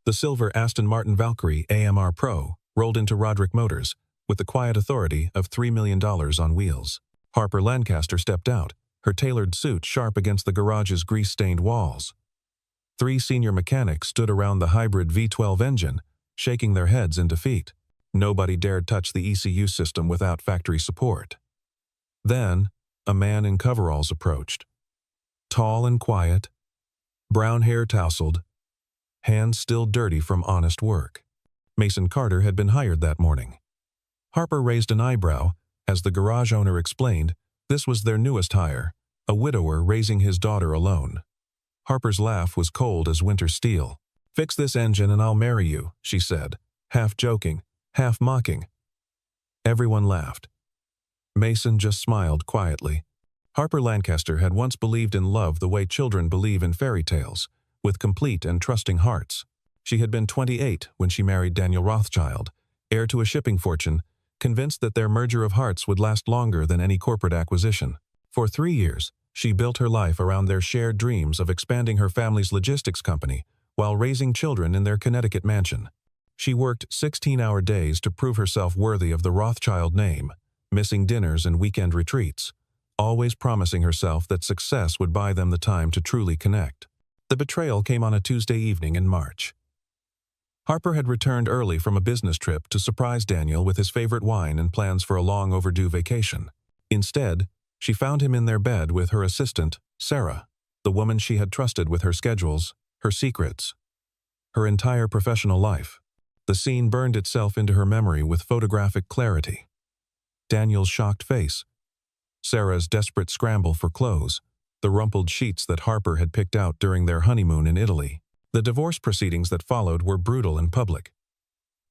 The silver Aston Martin Valkyrie AMR Pro rolled into Roderick Motors with the quiet authority of $3 million on wheels. Harper Lancaster stepped out, her tailored suit sharp against the garage's grease-stained walls. 3 senior mechanics stood around the hybrid V12 engine, shaking their heads in defeat. Nobody dared touch the ECU system without factory support. Then, a man in coveralls approached. Tall and quiet, brown hair tousled, hands still dirty from honest work. Mason Carter had been hired that morning. Harper raised an eyebrow as the garage owner explained this was their newest hire, a widower raising his daughter alone. Harper's laugh was cold as winter steel. "Fix this engine and I'll marry you," she said, half joking, half mocking. Everyone laughed. Mason just smiled quietly. Harper Lancaster had once believed in love the way children believe in fairy tales, with complete and trusting hearts. She had been 28 when she married Daniel Rothschild, heir to a shipping fortune, convinced that their merger of hearts would last longer than any corporate acquisition. For 3 years, she built her life around their shared dreams of expanding her family's logistics company while raising children in their Connecticut mansion. She worked 16-hour days to prove herself worthy of the Rothschild name, missing dinners and weekend retreats, always promising herself that success would buy them the time to truly connect. The betrayal came on a Tuesday evening in March. Harper had returned early from a business trip to surprise Daniel with his favorite wine and plans for a long overdue vacation. Instead, she found him in their bed with her assistant, Sarah, the woman she had trusted with her schedules, her secrets, her entire professional life. The scene burned itself into her memory with photographic clarity. Daniel's shocked face, Sarah's desperate scramble for clothes, the rumpled sheets that Harper had picked out during their honeymoon in Italy. The divorce proceedings that followed were brutal and public.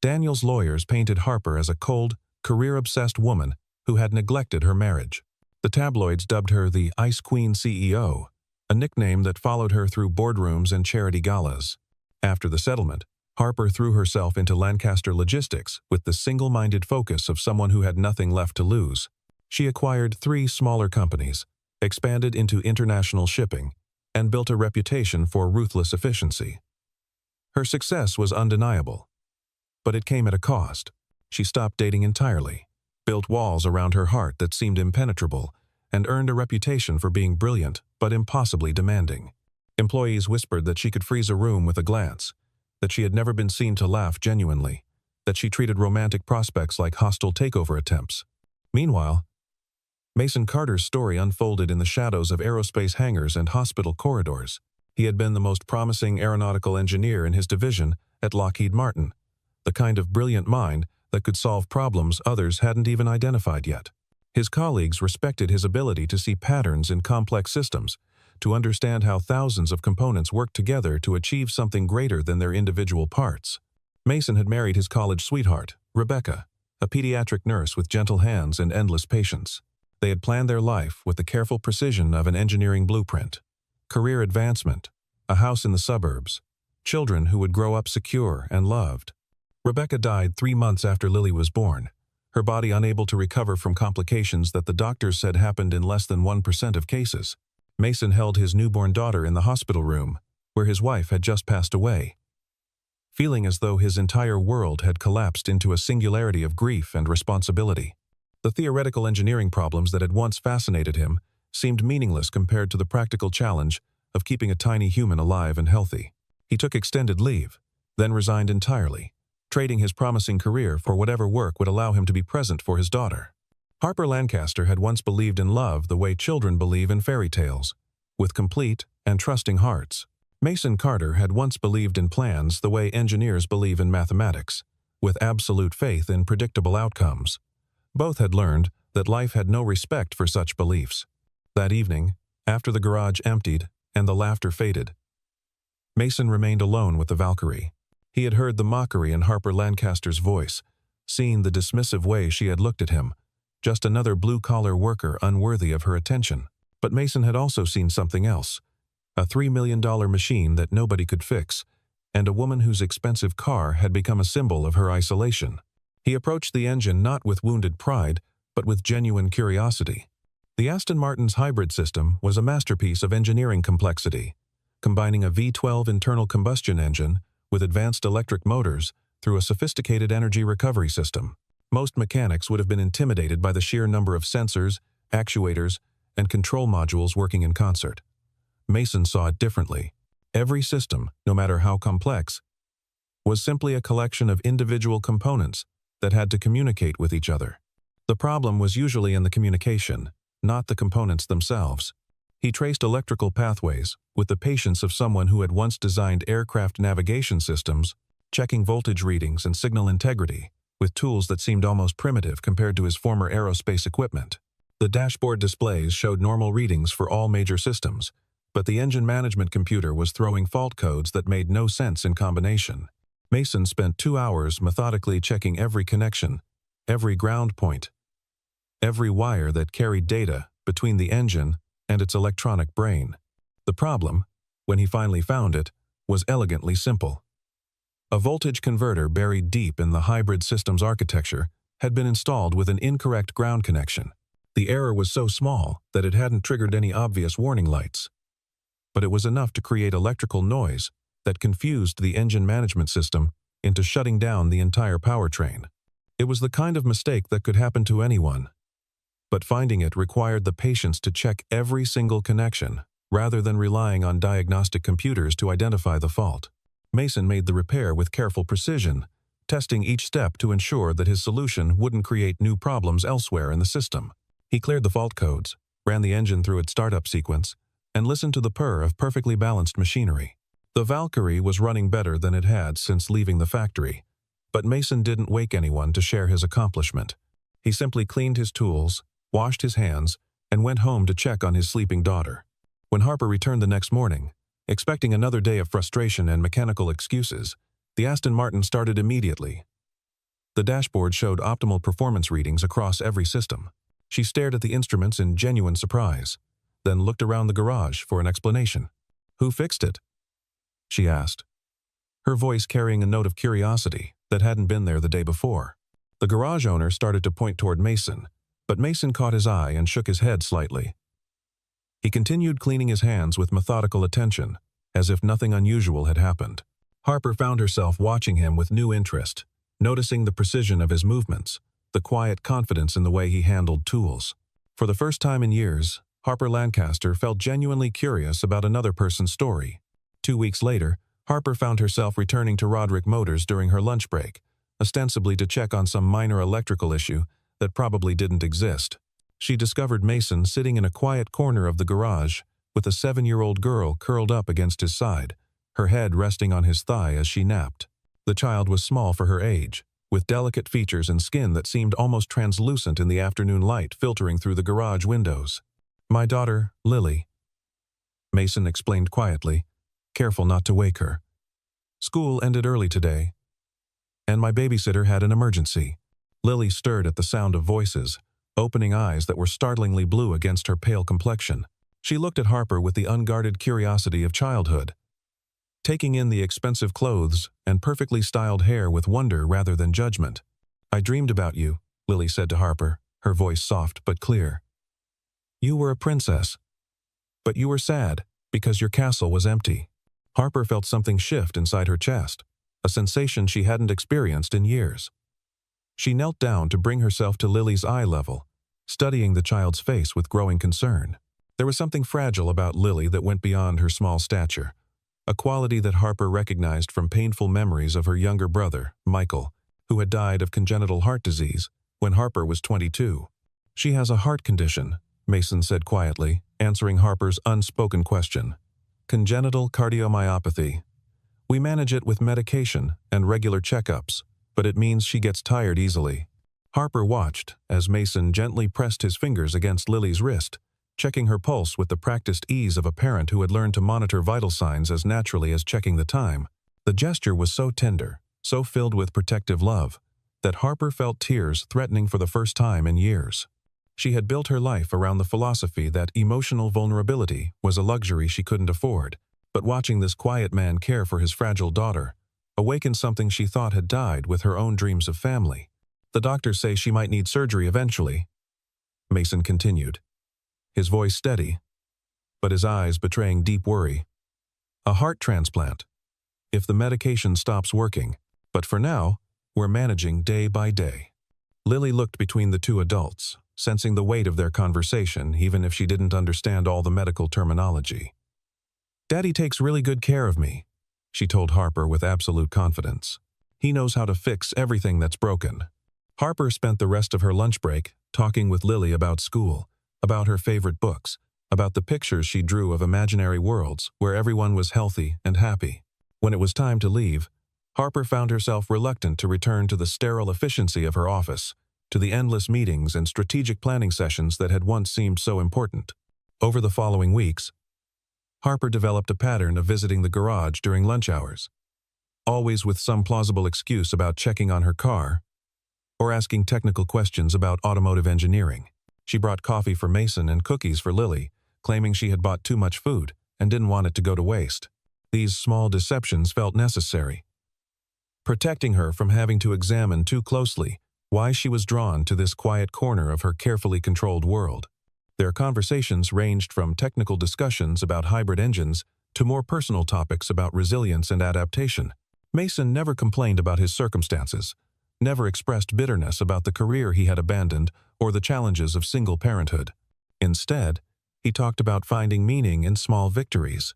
Daniel's lawyers painted Harper as a cold, career-obsessed woman who had neglected her marriage. The tabloids dubbed her the Ice Queen CEO, a nickname that followed her through boardrooms and charity galas. After the settlement, Harper threw herself into Lancaster Logistics with the single-minded focus of someone who had nothing left to lose. She acquired 3 smaller companies, expanded into international shipping, and built a reputation for ruthless efficiency. Her success was undeniable, but it came at a cost. She stopped dating entirely, built walls around her heart that seemed impenetrable, and earned a reputation for being brilliant but impossibly demanding. Employees whispered that she could freeze a room with a glance, that she had never been seen to laugh genuinely, that she treated romantic prospects like hostile takeover attempts. Meanwhile, Mason Carter's story unfolded in the shadows of aerospace hangars and hospital corridors. He had been the most promising aeronautical engineer in his division at Lockheed Martin, the kind of brilliant mind that could solve problems others hadn't even identified yet. His colleagues respected his ability to see patterns in complex systems, to understand how thousands of components work together to achieve something greater than their individual parts. Mason had married his college sweetheart, Rebecca, a pediatric nurse with gentle hands and endless patience. They had planned their life with the careful precision of an engineering blueprint. Career advancement, a house in the suburbs, children who would grow up secure and loved. Rebecca died 3 months after Lily was born, her body unable to recover from complications that the doctors said happened in less than 1% of cases. Mason held his newborn daughter in the hospital room, where his wife had just passed away, feeling as though his entire world had collapsed into a singularity of grief and responsibility. The theoretical engineering problems that had once fascinated him seemed meaningless compared to the practical challenge of keeping a tiny human alive and healthy. He took extended leave, then resigned entirely, trading his promising career for whatever work would allow him to be present for his daughter. Harper Lancaster had once believed in love the way children believe in fairy tales, with complete and trusting hearts. Mason Carter had once believed in plans the way engineers believe in mathematics, with absolute faith in predictable outcomes. Both had learned that life had no respect for such beliefs. That evening, after the garage emptied and the laughter faded, Mason remained alone with the Valkyrie. He had heard the mockery in Harper Lancaster's voice, seen the dismissive way she had looked at him, just another blue-collar worker unworthy of her attention. But Mason had also seen something else, a $3 million machine that nobody could fix, and a woman whose expensive car had become a symbol of her isolation. He approached the engine not with wounded pride, but with genuine curiosity. The Aston Martin's hybrid system was a masterpiece of engineering complexity, combining a V12 internal combustion engine with advanced electric motors, through a sophisticated energy recovery system. Most mechanics would have been intimidated by the sheer number of sensors, actuators, and control modules working in concert. Mason saw it differently. Every system, no matter how complex, was simply a collection of individual components that had to communicate with each other. The problem was usually in the communication, not the components themselves. He traced electrical pathways with the patience of someone who had once designed aircraft navigation systems, checking voltage readings and signal integrity, with tools that seemed almost primitive compared to his former aerospace equipment. The dashboard displays showed normal readings for all major systems, but the engine management computer was throwing fault codes that made no sense in combination. Mason spent 2 hours methodically checking every connection, every ground point, every wire that carried data between the engine and its electronic brain. The problem, when he finally found it, was elegantly simple. A voltage converter buried deep in the hybrid system's architecture had been installed with an incorrect ground connection. The error was so small that it hadn't triggered any obvious warning lights, but it was enough to create electrical noise that confused the engine management system into shutting down the entire powertrain. It was the kind of mistake that could happen to anyone, but finding it required the patience to check every single connection, rather than relying on diagnostic computers to identify the fault. Mason made the repair with careful precision, testing each step to ensure that his solution wouldn't create new problems elsewhere in the system. He cleared the fault codes, ran the engine through its startup sequence, and listened to the purr of perfectly balanced machinery. The Valkyrie was running better than it had since leaving the factory, but Mason didn't wake anyone to share his accomplishment. He simply cleaned his tools, washed his hands, and went home to check on his sleeping daughter. When Harper returned the next morning, expecting another day of frustration and mechanical excuses, the Aston Martin started immediately. The dashboard showed optimal performance readings across every system. She stared at the instruments in genuine surprise, then looked around the garage for an explanation. "Who fixed it?" she asked, her voice carrying a note of curiosity that hadn't been there the day before. The garage owner started to point toward Mason, but Mason caught his eye and shook his head slightly. He continued cleaning his hands with methodical attention, as if nothing unusual had happened. Harper found herself watching him with new interest, noticing the precision of his movements, the quiet confidence in the way he handled tools. For the first time in years, Harper Lancaster felt genuinely curious about another person's story. 2 weeks later, Harper found herself returning to Roderick Motors during her lunch break, ostensibly to check on some minor electrical issue that probably didn't exist. She discovered Mason sitting in a quiet corner of the garage, with a 7-year-old girl curled up against his side, her head resting on his thigh as she napped. The child was small for her age, with delicate features and skin that seemed almost translucent in the afternoon light filtering through the garage windows. "My daughter, Lily," Mason explained quietly, careful not to wake her. "School ended early today, and my babysitter had an emergency." Lily stirred at the sound of voices, opening eyes that were startlingly blue against her pale complexion. She looked at Harper with the unguarded curiosity of childhood, taking in the expensive clothes and perfectly styled hair with wonder rather than judgment. "I dreamed about you," Lily said to Harper, her voice soft but clear. "You were a princess, but you were sad because your castle was empty." Harper felt something shift inside her chest, a sensation she hadn't experienced in years. She knelt down to bring herself to Lily's eye level, studying the child's face with growing concern. There was something fragile about Lily that went beyond her small stature, a quality that Harper recognized from painful memories of her younger brother, Michael, who had died of congenital heart disease when Harper was 22. "She has a heart condition," Mason said quietly, answering Harper's unspoken question. "Congenital cardiomyopathy. We manage it with medication and regular checkups, but it means she gets tired easily." Harper watched as Mason gently pressed his fingers against Lily's wrist, checking her pulse with the practiced ease of a parent who had learned to monitor vital signs as naturally as checking the time. The gesture was so tender, so filled with protective love, that Harper felt tears threatening for the first time in years. She had built her life around the philosophy that emotional vulnerability was a luxury she couldn't afford, but watching this quiet man care for his fragile daughter awakened something she thought had died with her own dreams of family. "The doctors say she might need surgery eventually," Mason continued, his voice steady, but his eyes betraying deep worry. "A heart transplant," if the medication stops working. But for now, we're managing day by day." Lily looked between the two adults, sensing the weight of their conversation even if she didn't understand all the medical terminology. "Daddy takes really good care of me," she told Harper with absolute confidence. "He knows how to fix everything that's broken." Harper spent the rest of her lunch break talking with Lily about school, about her favorite books, about the pictures she drew of imaginary worlds where everyone was healthy and happy. When it was time to leave, Harper found herself reluctant to return to the sterile efficiency of her office, to the endless meetings and strategic planning sessions that had once seemed so important. Over the following weeks, Harper developed a pattern of visiting the garage during lunch hours, always with some plausible excuse about checking on her car or asking technical questions about automotive engineering. She brought coffee for Mason and cookies for Lily, claiming she had bought too much food and didn't want it to go to waste. These small deceptions felt necessary, protecting her from having to examine too closely why she was drawn to this quiet corner of her carefully controlled world. Their conversations ranged from technical discussions about hybrid engines to more personal topics about resilience and adaptation. Mason never complained about his circumstances, never expressed bitterness about the career he had abandoned or the challenges of single parenthood. Instead, he talked about finding meaning in small victories.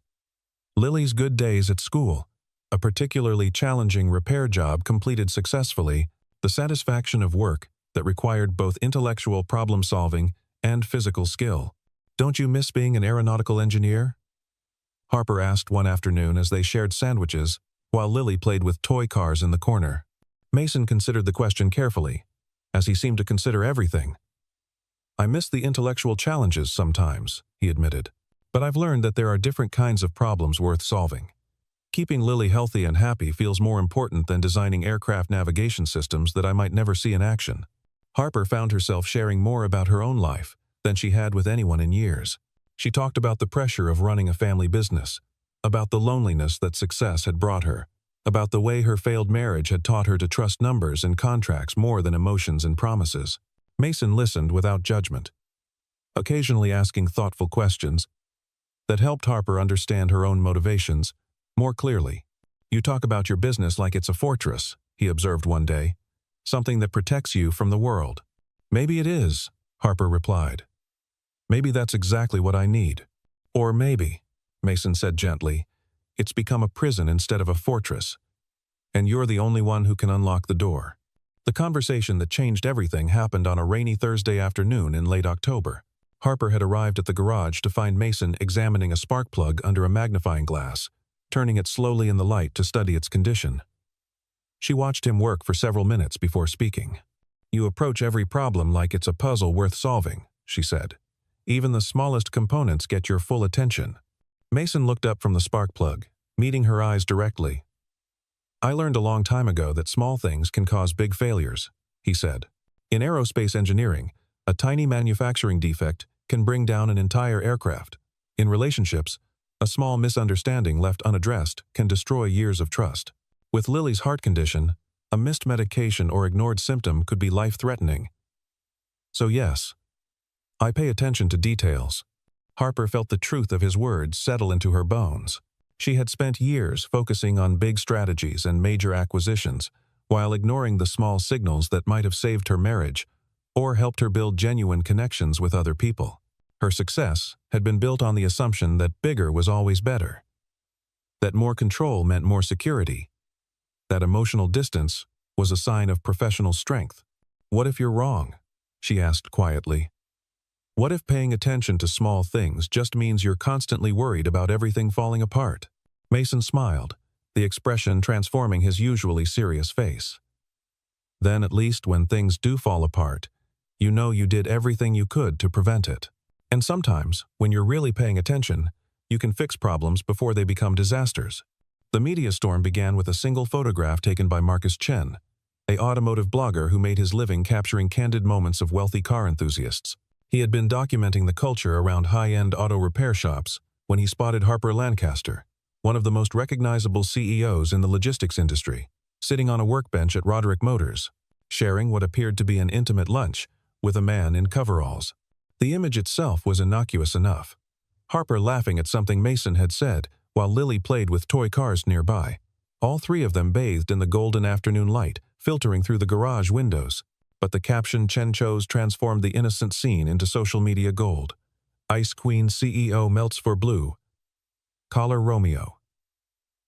Lily's good days at school, a particularly challenging repair job completed successfully, the satisfaction of work that required both intellectual problem-solving and physical skill. "Don't you miss being an aeronautical engineer?" Harper asked one afternoon as they shared sandwiches while Lily played with toy cars in the corner. Mason considered the question carefully, as he seemed to consider everything. "I miss the intellectual challenges sometimes," he admitted, "but I've learned that there are different kinds of problems worth solving. Keeping Lily healthy and happy feels more important than designing aircraft navigation systems that I might never see in action." Harper found herself sharing more about her own life than she had with anyone in years. She talked about the pressure of running a family business, about the loneliness that success had brought her, about the way her failed marriage had taught her to trust numbers and contracts more than emotions and promises. Mason listened without judgment, occasionally asking thoughtful questions that helped Harper understand her own motivations more clearly. "You talk about your business like it's a fortress," he observed one day, "something that protects you from the world." "Maybe it is," Harper replied. "Maybe that's exactly what I need. Or maybe," Mason said gently, "it's become a prison instead of a fortress, and you're the only one who can unlock the door." The conversation that changed everything happened on a rainy Thursday afternoon in late October. Harper had arrived at the garage to find Mason examining a spark plug under a magnifying glass, turning it slowly in the light to study its condition. She watched him work for several minutes before speaking. "You approach every problem like it's a puzzle worth solving," she said. "Even the smallest components get your full attention." Mason looked up from the spark plug, meeting her eyes directly. "I learned a long time ago that small things can cause big failures," he said. "In aerospace engineering, a tiny manufacturing defect can bring down an entire aircraft. In relationships, a small misunderstanding left unaddressed can destroy years of trust. With Lily's heart condition, a missed medication or ignored symptom could be life-threatening. So yes, I pay attention to details." Harper felt the truth of his words settle into her bones. She had spent years focusing on big strategies and major acquisitions, while ignoring the small signals that might have saved her marriage or helped her build genuine connections with other people. Her success had been built on the assumption that bigger was always better, that more control meant more security, that emotional distance was a sign of professional strength. "What if you're wrong?" she asked quietly. "What if paying attention to small things just means you're constantly worried about everything falling apart?" Mason smiled, the expression transforming his usually serious face. "Then at least when things do fall apart, you know you did everything you could to prevent it. And sometimes, when you're really paying attention, you can fix problems before they become disasters." The media storm began with a single photograph taken by Marcus Chen, an automotive blogger who made his living capturing candid moments of wealthy car enthusiasts. He had been documenting the culture around high-end auto repair shops when he spotted Harper Lancaster, one of the most recognizable CEOs in the logistics industry, sitting on a workbench at Roderick Motors, sharing what appeared to be an intimate lunch with a man in coveralls. The image itself was innocuous enough, Harper laughing at something Mason had said while Lily played with toy cars nearby. All three of them bathed in the golden afternoon light, filtering through the garage windows. But the caption Chen chose transformed the innocent scene into social media gold. Ice Queen CEO melts for blue. Collar Romeo.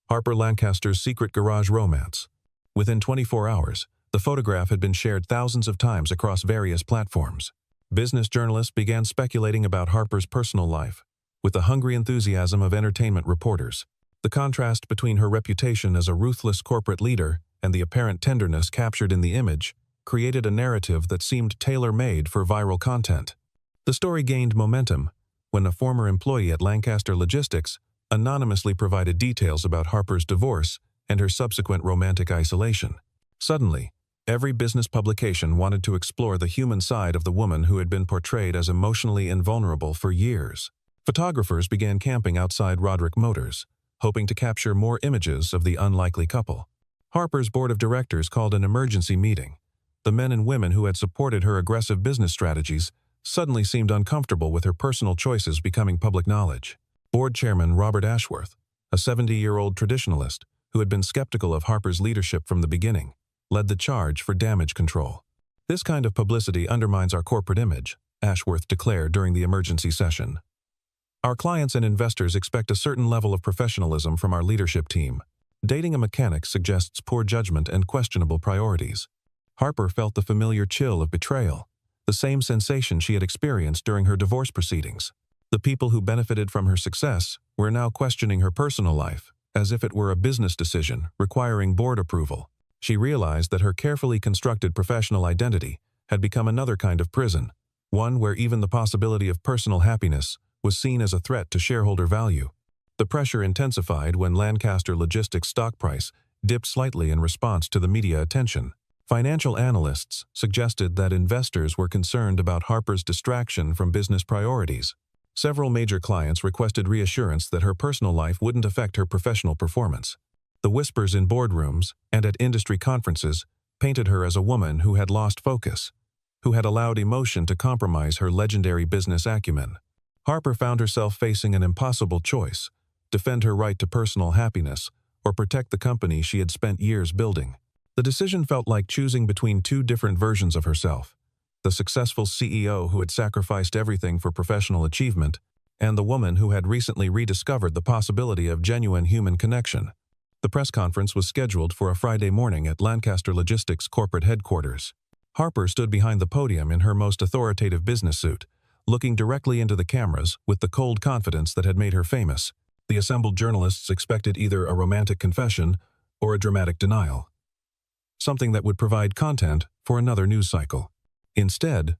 Harper Lancaster's secret garage romance. Within 24 hours, the photograph had been shared thousands of times across various platforms. Business journalists began speculating about Harper's personal life, with the hungry enthusiasm of entertainment reporters. The contrast between her reputation as a ruthless corporate leader and the apparent tenderness captured in the image created a narrative that seemed tailor-made for viral content. The story gained momentum when a former employee at Lancaster Logistics anonymously provided details about Harper's divorce and her subsequent romantic isolation. Suddenly, every business publication wanted to explore the human side of the woman who had been portrayed as emotionally invulnerable for years. Photographers began camping outside Roderick Motors, hoping to capture more images of the unlikely couple. Harper's board of directors called an emergency meeting. The men and women who had supported her aggressive business strategies suddenly seemed uncomfortable with her personal choices becoming public knowledge. Board chairman Robert Ashworth, a 70-year-old traditionalist who had been skeptical of Harper's leadership from the beginning, led the charge for damage control. "This kind of publicity undermines our corporate image," Ashworth declared during the emergency session. "Our clients and investors expect a certain level of professionalism from our leadership team. Dating a mechanic suggests poor judgment and questionable priorities." Harper felt the familiar chill of betrayal, the same sensation she had experienced during her divorce proceedings. The people who benefited from her success were now questioning her personal life, as if it were a business decision requiring board approval. She realized that her carefully constructed professional identity had become another kind of prison, one where even the possibility of personal happiness was seen as a threat to shareholder value. The pressure intensified when Lancaster Logistics' stock price dipped slightly in response to the media attention. Financial analysts suggested that investors were concerned about Harper's distraction from business priorities. Several major clients requested reassurance that her personal life wouldn't affect her professional performance. The whispers in boardrooms and at industry conferences painted her as a woman who had lost focus, who had allowed emotion to compromise her legendary business acumen. Harper found herself facing an impossible choice: defend her right to personal happiness or protect the company she had spent years building. The decision felt like choosing between two different versions of herself: the successful CEO who had sacrificed everything for professional achievement, and the woman who had recently rediscovered the possibility of genuine human connection. The press conference was scheduled for a Friday morning at Lancaster Logistics corporate headquarters. Harper stood behind the podium in her most authoritative business suit, looking directly into the cameras with the cold confidence that had made her famous. The assembled journalists expected either a romantic confession or a dramatic denial, something that would provide content for another news cycle. Instead,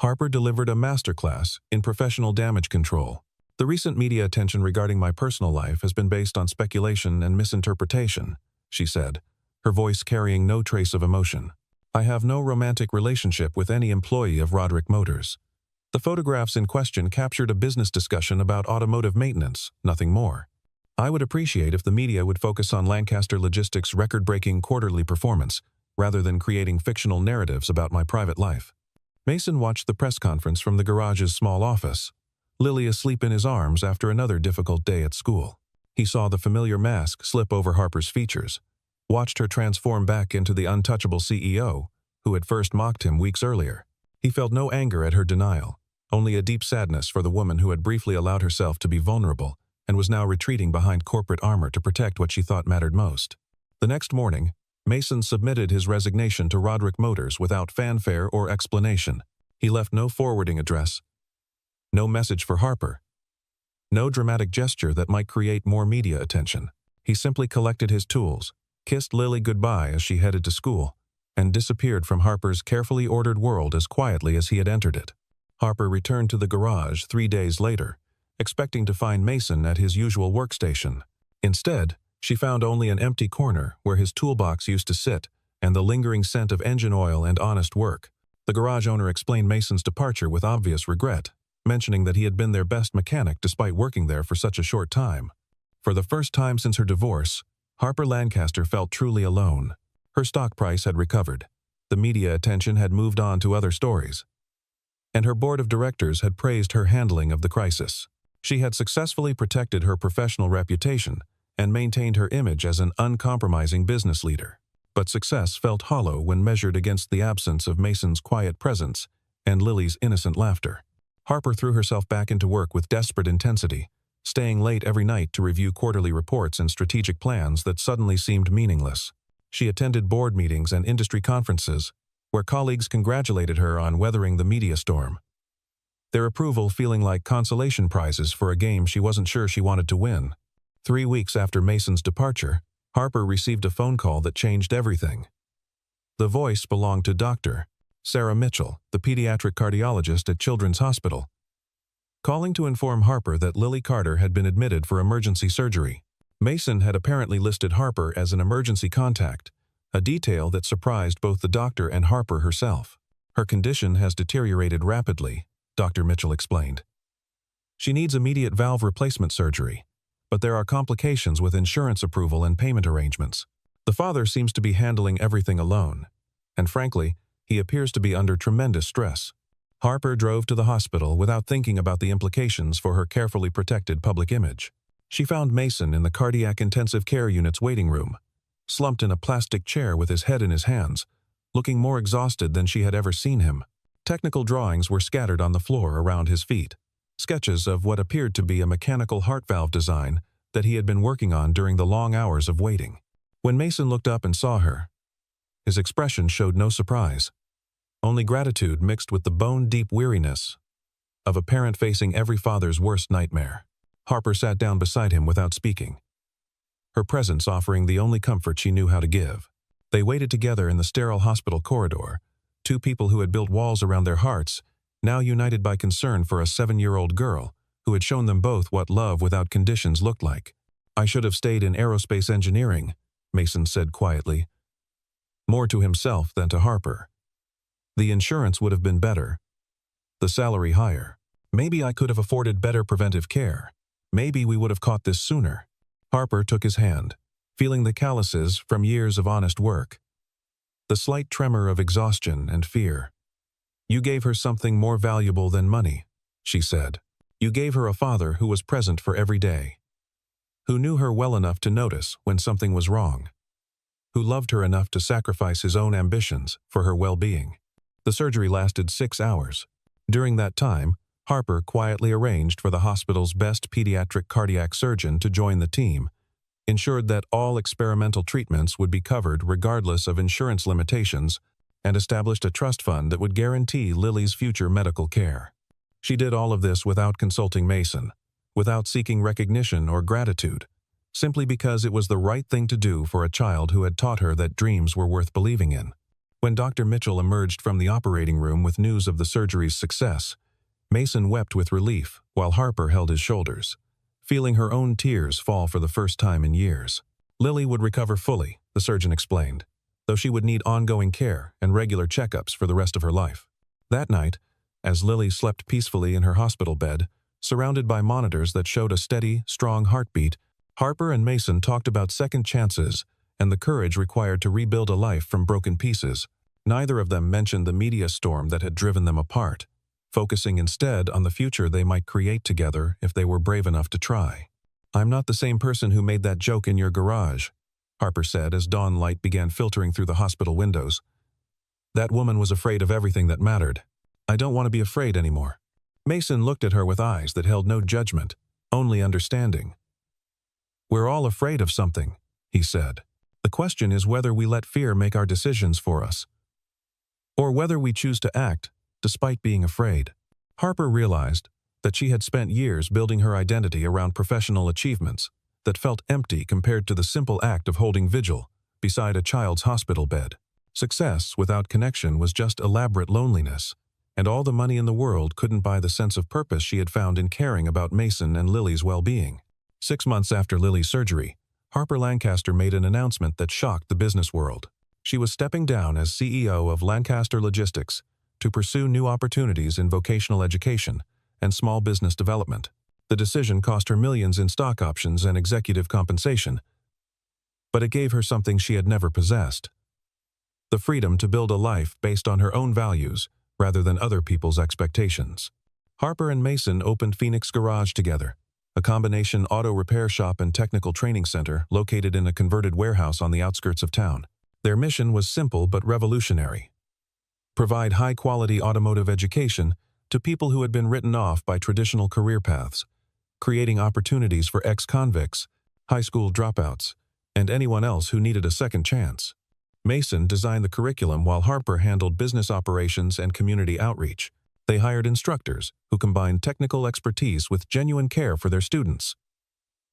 Harper delivered a masterclass in professional damage control. "The recent media attention regarding my personal life has been based on speculation and misinterpretation," she said, her voice carrying no trace of emotion. "I have no romantic relationship with any employee of Roderick Motors. The photographs in question captured a business discussion about automotive maintenance, nothing more. I would appreciate if the media would focus on Lancaster Logistics' record-breaking quarterly performance, rather than creating fictional narratives about my private life." Mason watched the press conference from the garage's small office, Lily asleep in his arms after another difficult day at school. He saw the familiar mask slip over Harper's features, watched her transform back into the untouchable CEO, who had first mocked him weeks earlier. He felt no anger at her denial, only a deep sadness for the woman who had briefly allowed herself to be vulnerable and was now retreating behind corporate armor to protect what she thought mattered most. The next morning, Mason submitted his resignation to Roderick Motors without fanfare or explanation. He left no forwarding address, no message for Harper, no dramatic gesture that might create more media attention. He simply collected his tools, kissed Lily goodbye as she headed to school, and disappeared from Harper's carefully ordered world as quietly as he had entered it. Harper returned to the garage 3 days later, expecting to find Mason at his usual workstation. Instead, she found only an empty corner where his toolbox used to sit and the lingering scent of engine oil and honest work. The garage owner explained Mason's departure with obvious regret, mentioning that he had been their best mechanic despite working there for such a short time. For the first time since her divorce, Harper Lancaster felt truly alone. Her stock price had recovered, the media attention had moved on to other stories, and her board of directors had praised her handling of the crisis. She had successfully protected her professional reputation and maintained her image as an uncompromising business leader. But success felt hollow when measured against the absence of Mason's quiet presence and Lily's innocent laughter. Harper threw herself back into work with desperate intensity, staying late every night to review quarterly reports and strategic plans that suddenly seemed meaningless. She attended board meetings and industry conferences, where colleagues congratulated her on weathering the media storm, their approval feeling like consolation prizes for a game she wasn't sure she wanted to win. 3 weeks after Mason's departure, Harper received a phone call that changed everything. The voice belonged to Dr. Sarah Mitchell, the pediatric cardiologist at Children's Hospital, calling to inform Harper that Lily Carter had been admitted for emergency surgery. Mason had apparently listed Harper as an emergency contact, a detail that surprised both the doctor and Harper herself. Her condition has deteriorated rapidly, Dr. Mitchell explained. She needs immediate valve replacement surgery, but there are complications with insurance approval and payment arrangements. The father seems to be handling everything alone, and frankly, he appears to be under tremendous stress. Harper drove to the hospital without thinking about the implications for her carefully protected public image. She found Mason in the cardiac intensive care unit's waiting room, slumped in a plastic chair with his head in his hands, looking more exhausted than she had ever seen him. Technical drawings were scattered on the floor around his feet, sketches of what appeared to be a mechanical heart valve design that he had been working on during the long hours of waiting. When Mason looked up and saw her, his expression showed no surprise, only gratitude mixed with the bone-deep weariness of a parent facing every father's worst nightmare. Harper sat down beside him without speaking, her presence offering the only comfort she knew how to give. They waited together in the sterile hospital corridor, two people who had built walls around their hearts, now united by concern for a 7-year-old girl who had shown them both what love without conditions looked like. "I should have stayed in aerospace engineering," Mason said quietly, more to himself than to Harper. "The insurance would have been better, the salary higher. Maybe I could have afforded better preventive care. Maybe we would have caught this sooner." Harper took his hand, feeling the calluses from years of honest work, the slight tremor of exhaustion and fear. "You gave her something more valuable than money," she said. "You gave her a father who was present for every day, who knew her well enough to notice when something was wrong, who loved her enough to sacrifice his own ambitions for her well-being." The surgery lasted 6 hours. During that time, Harper quietly arranged for the hospital's best pediatric cardiac surgeon to join the team, ensured that all experimental treatments would be covered regardless of insurance limitations, and established a trust fund that would guarantee Lily's future medical care. She did all of this without consulting Mason, without seeking recognition or gratitude, simply because it was the right thing to do for a child who had taught her that dreams were worth believing in. When Dr. Mitchell emerged from the operating room with news of the surgery's success, Mason wept with relief while Harper held his shoulders, feeling her own tears fall for the first time in years. Lily would recover fully, the surgeon explained, though she would need ongoing care and regular checkups for the rest of her life. That night, as Lily slept peacefully in her hospital bed, surrounded by monitors that showed a steady, strong heartbeat, Harper and Mason talked about second chances and the courage required to rebuild a life from broken pieces. Neither of them mentioned the media storm that had driven them apart, focusing instead on the future they might create together if they were brave enough to try. "I'm not the same person who made that joke in your garage," Harper said as dawn light began filtering through the hospital windows. "That woman was afraid of everything that mattered. I don't want to be afraid anymore." Mason looked at her with eyes that held no judgment, only understanding. "We're all afraid of something," he said. "The question is whether we let fear make our decisions for us, or whether we choose to act despite being afraid." Harper realized that she had spent years building her identity around professional achievements that felt empty compared to the simple act of holding vigil beside a child's hospital bed. Success without connection was just elaborate loneliness, and all the money in the world couldn't buy the sense of purpose she had found in caring about Mason and Lily's well-being. 6 months after Lily's surgery, Harper Lancaster made an announcement that shocked the business world. She was stepping down as CEO of Lancaster Logistics to pursue new opportunities in vocational education and small business development. The decision cost her millions in stock options and executive compensation, but it gave her something she had never possessed: the freedom to build a life based on her own values rather than other people's expectations. Harper and Mason opened Phoenix Garage together, a combination auto repair shop and technical training center located in a converted warehouse on the outskirts of town. Their mission was simple but revolutionary: provide high-quality automotive education to people who had been written off by traditional career paths, creating opportunities for ex-convicts, high school dropouts, and anyone else who needed a second chance. Mason designed the curriculum while Harper handled business operations and community outreach. They hired instructors who combined technical expertise with genuine care for their students,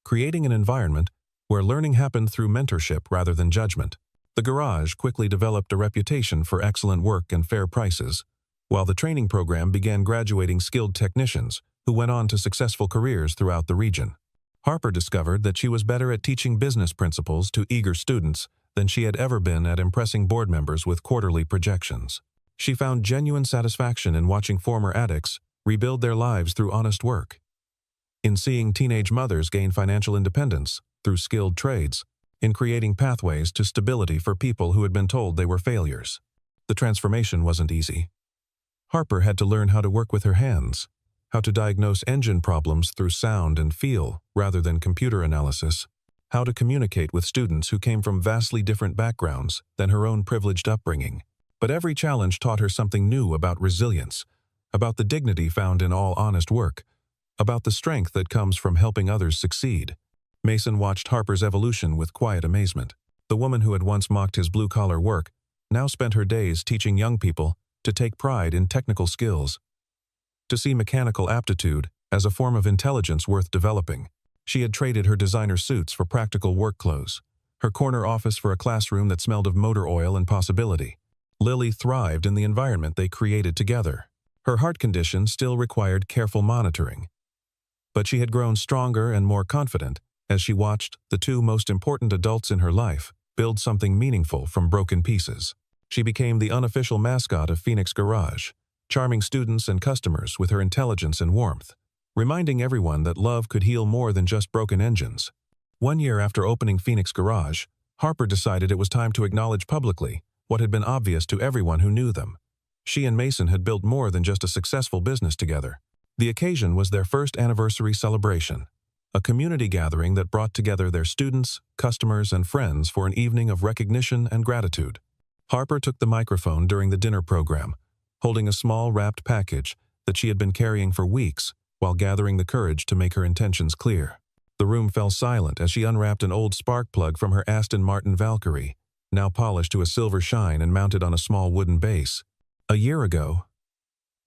creating an environment where learning happened through mentorship rather than judgment. The garage quickly developed a reputation for excellent work and fair prices, while the training program began graduating skilled technicians who went on to successful careers throughout the region. Harper discovered that she was better at teaching business principles to eager students than she had ever been at impressing board members with quarterly projections. She found genuine satisfaction in watching former addicts rebuild their lives through honest work, in seeing teenage mothers gain financial independence through skilled trades, in creating pathways to stability for people who had been told they were failures. The transformation wasn't easy. Harper had to learn how to work with her hands, how to diagnose engine problems through sound and feel rather than computer analysis, how to communicate with students who came from vastly different backgrounds than her own privileged upbringing. But every challenge taught her something new about resilience, about the dignity found in all honest work, about the strength that comes from helping others succeed. Mason watched Harper's evolution with quiet amazement. The woman who had once mocked his blue-collar work now spent her days teaching young people to take pride in technical skills, to see mechanical aptitude as a form of intelligence worth developing. She had traded her designer suits for practical work clothes, her corner office for a classroom that smelled of motor oil and possibility. Lily thrived in the environment they created together. Her heart condition still required careful monitoring, but she had grown stronger and more confident as she watched the two most important adults in her life build something meaningful from broken pieces. She became the unofficial mascot of Phoenix Garage, charming students and customers with her intelligence and warmth, reminding everyone that love could heal more than just broken engines. 1 year after opening Phoenix Garage, Harper decided it was time to acknowledge publicly what had been obvious to everyone who knew them. She and Mason had built more than just a successful business together. The occasion was their first anniversary celebration, a community gathering that brought together their students, customers, and friends for an evening of recognition and gratitude. Harper took the microphone during the dinner program, holding a small wrapped package that she had been carrying for weeks while gathering the courage to make her intentions clear. The room fell silent as she unwrapped an old spark plug from her Aston Martin Valkyrie, now polished to a silver shine and mounted on a small wooden base. A year ago,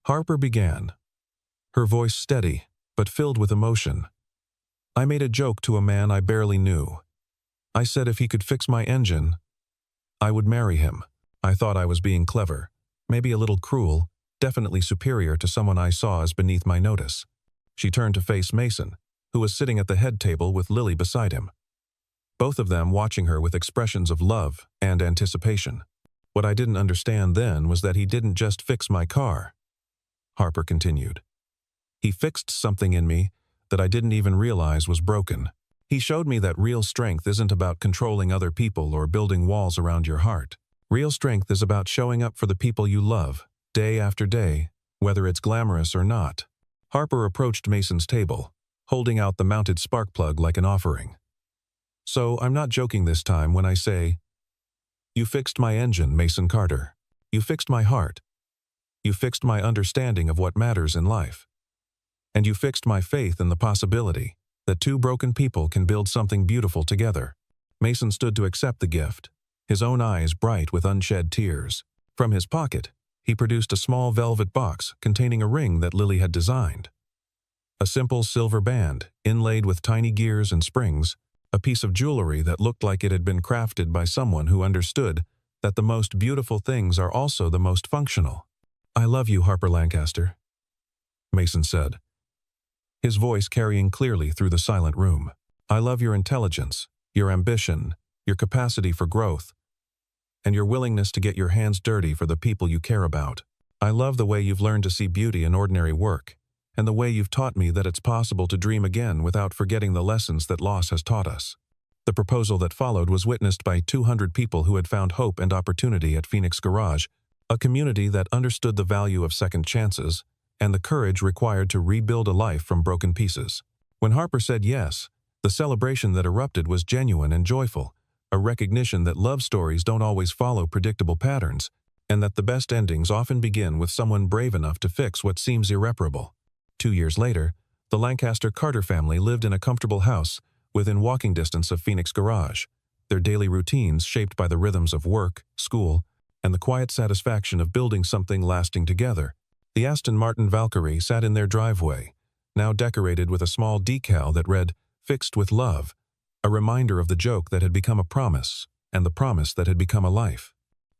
Harper began, her voice steady but filled with emotion. I made a joke to a man I barely knew. I said if he could fix my engine, I would marry him. I thought I was being clever, maybe a little cruel, definitely superior to someone I saw as beneath my notice. She turned to face Mason, who was sitting at the head table with Lily beside him, both of them watching her with expressions of love and anticipation. What I didn't understand then was that he didn't just fix my car, Harper continued. He fixed something in me that I didn't even realize was broken. He showed me that real strength isn't about controlling other people or building walls around your heart. Real strength is about showing up for the people you love, day after day, whether it's glamorous or not. Harper approached Mason's table, holding out the mounted spark plug like an offering. So I'm not joking this time when I say, you fixed my engine, Mason Carter. You fixed my heart. You fixed my understanding of what matters in life. And you fixed my faith in the possibility that two broken people can build something beautiful together. Mason stood to accept the gift, his own eyes bright with unshed tears. From his pocket, he produced a small velvet box containing a ring that Lily had designed. A simple silver band, inlaid with tiny gears and springs, a piece of jewelry that looked like it had been crafted by someone who understood that the most beautiful things are also the most functional. I love you, Harper Lancaster, Mason said, his voice carrying clearly through the silent room. I love your intelligence, your ambition, your capacity for growth, and your willingness to get your hands dirty for the people you care about. I love the way you've learned to see beauty in ordinary work, and the way you've taught me that it's possible to dream again without forgetting the lessons that loss has taught us. The proposal that followed was witnessed by 200 people who had found hope and opportunity at Phoenix Garage, a community that understood the value of second chances and the courage required to rebuild a life from broken pieces. When Harper said yes, the celebration that erupted was genuine and joyful, a recognition that love stories don't always follow predictable patterns, and that the best endings often begin with someone brave enough to fix what seems irreparable. 2 years later, the Lancaster Carter family lived in a comfortable house within walking distance of Phoenix Garage, their daily routines shaped by the rhythms of work, school, and the quiet satisfaction of building something lasting together. The Aston Martin Valkyrie sat in their driveway, now decorated with a small decal that read, "Fixed with Love," a reminder of the joke that had become a promise, and the promise that had become a life.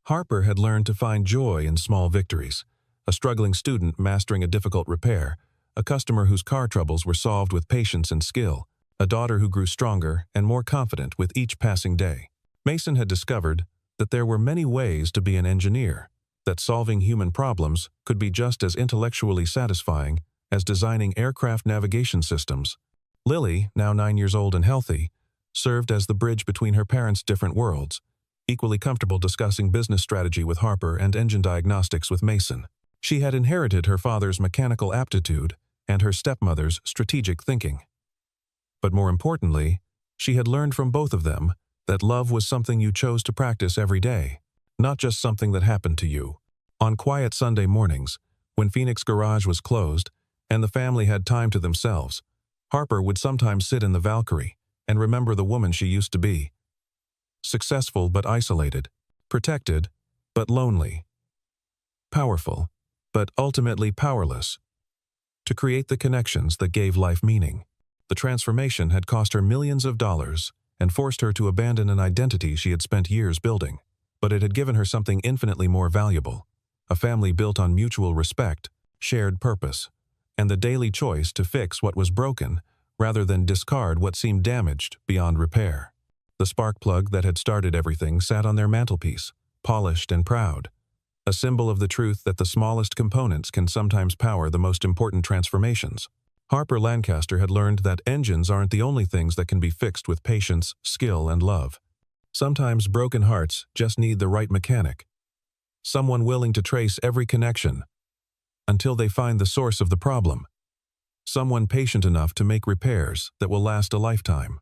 Harper had learned to find joy in small victories, a struggling student mastering a difficult repair, a customer whose car troubles were solved with patience and skill, a daughter who grew stronger and more confident with each passing day. Mason had discovered that there were many ways to be an engineer, that solving human problems could be just as intellectually satisfying as designing aircraft navigation systems. Lily, now 9 years old and healthy, served as the bridge between her parents' different worlds, equally comfortable discussing business strategy with Harper and engine diagnostics with Mason. She had inherited her father's mechanical aptitude and her stepmother's strategic thinking. But more importantly, she had learned from both of them that love was something you chose to practice every day, not just something that happened to you. On quiet Sunday mornings, when Phoenix Garage was closed and the family had time to themselves, Harper would sometimes sit in the Valkyrie and remember the woman she used to be. Successful but isolated, protected but lonely, powerful but ultimately powerless. To create the connections that gave life meaning. The transformation had cost her millions of dollars and forced her to abandon an identity she had spent years building, but it had given her something infinitely more valuable, a family built on mutual respect, shared purpose, and the daily choice to fix what was broken rather than discard what seemed damaged beyond repair. The spark plug that had started everything sat on their mantelpiece, polished and proud, a symbol of the truth that the smallest components can sometimes power the most important transformations. Harper Lancaster had learned that engines aren't the only things that can be fixed with patience, skill, and love. Sometimes broken hearts just need the right mechanic, someone willing to trace every connection until they find the source of the problem, someone patient enough to make repairs that will last a lifetime.